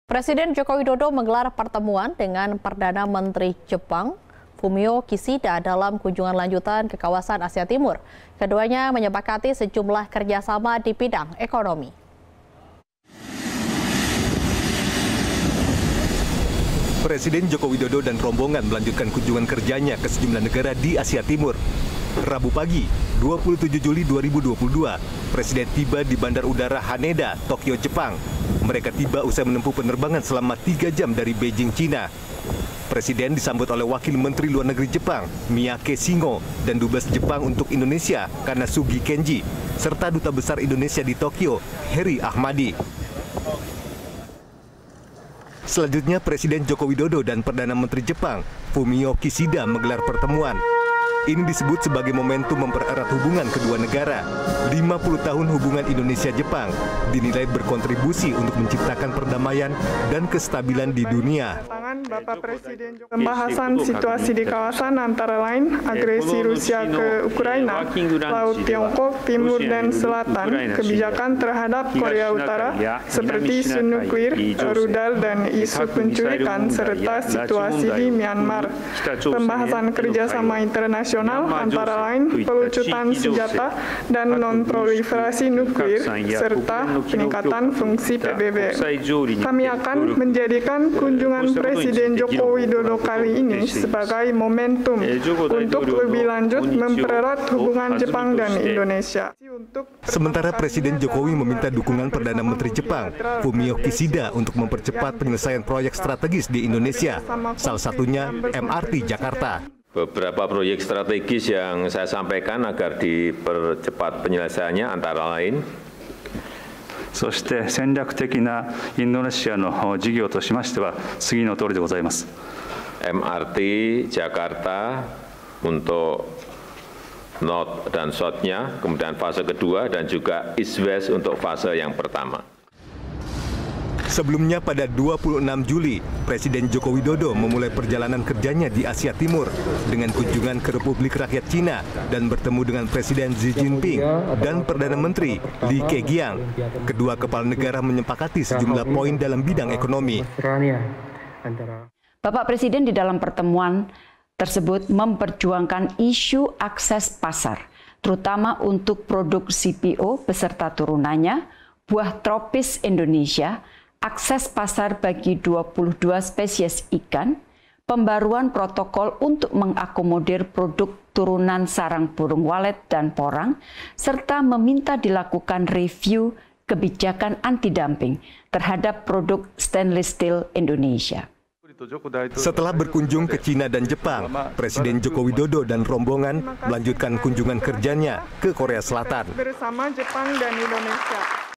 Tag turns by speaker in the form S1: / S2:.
S1: Presiden Joko Widodo menggelar pertemuan dengan Perdana Menteri Jepang, Fumio Kishida, dalam kunjungan lanjutan ke kawasan Asia Timur. Keduanya menyepakati sejumlah kerjasama di bidang ekonomi.
S2: Presiden Joko Widodo dan rombongan melanjutkan kunjungan kerjanya ke sejumlah negara di Asia Timur. Rabu pagi, 27 Juli 2022, Presiden tiba di Bandar Udara Haneda, Tokyo, Jepang. Mereka tiba usai menempuh penerbangan selama 3 jam dari Beijing, China. Presiden disambut oleh Wakil Menteri Luar Negeri Jepang, Miyake Shingo, dan Dubes Jepang untuk Indonesia, Kanasugi Kenji, serta Duta Besar Indonesia di Tokyo, Heri Ahmadi. Selanjutnya, Presiden Joko Widodo dan Perdana Menteri Jepang, Fumio Kishida, menggelar pertemuan. Ini disebut sebagai momentum mempererat hubungan kedua negara. 50 tahun hubungan Indonesia-Jepang dinilai berkontribusi untuk menciptakan perdamaian dan kestabilan di dunia.
S3: Bapak Presiden pembahasan situasi di kawasan antara lain agresi Rusia ke Ukraina, Laut Tiongkok, Timur dan Selatan, kebijakan terhadap Korea Utara seperti isu nuklir, rudal dan isu penculikan, serta situasi di Myanmar. Pembahasan kerjasama internasional antara lain pelucutan senjata dan non-proliferasi nuklir, serta peningkatan fungsi PBB. Kami akan menjadikan kunjungan Presiden Joko Widodo kali ini sebagai momentum untuk lebih lanjut mempererat hubungan Jepang dan Indonesia.
S2: Sementara Presiden Jokowi meminta dukungan Perdana Menteri Jepang, Fumio Kishida, untuk mempercepat penyelesaian proyek strategis di Indonesia, salah satunya MRT Jakarta.
S4: Beberapa proyek strategis yang saya sampaikan agar dipercepat penyelesaiannya antara lain
S5: そして戦略的なインドネシアの事業としましては次の通りでございます。
S4: MRT Jakarta untuk North dan South-nya, kemudian fase kedua, dan juga East-West untuk fase yang pertama.
S2: Sebelumnya pada 26 Juli, Presiden Joko Widodo memulai perjalanan kerjanya di Asia Timur dengan kunjungan ke Republik Rakyat Cina dan bertemu dengan Presiden Xi Jinping dan Perdana Menteri Li Keqiang. Kedua kepala negara menyepakati sejumlah poin dalam bidang ekonomi.
S6: Bapak Presiden di dalam pertemuan tersebut memperjuangkan isu akses pasar, terutama untuk produk CPO beserta turunannya, buah tropis Indonesia, akses pasar bagi 22 spesies ikan, pembaruan protokol untuk mengakomodir produk turunan sarang burung walet dan porang, serta meminta dilakukan review kebijakan anti-dumping terhadap produk stainless steel Indonesia.
S2: Setelah berkunjung ke Cina dan Jepang, Presiden Joko Widodo dan rombongan melanjutkan kunjungan kerjanya ke Korea Selatan.
S3: Bersama Jepang dan Indonesia.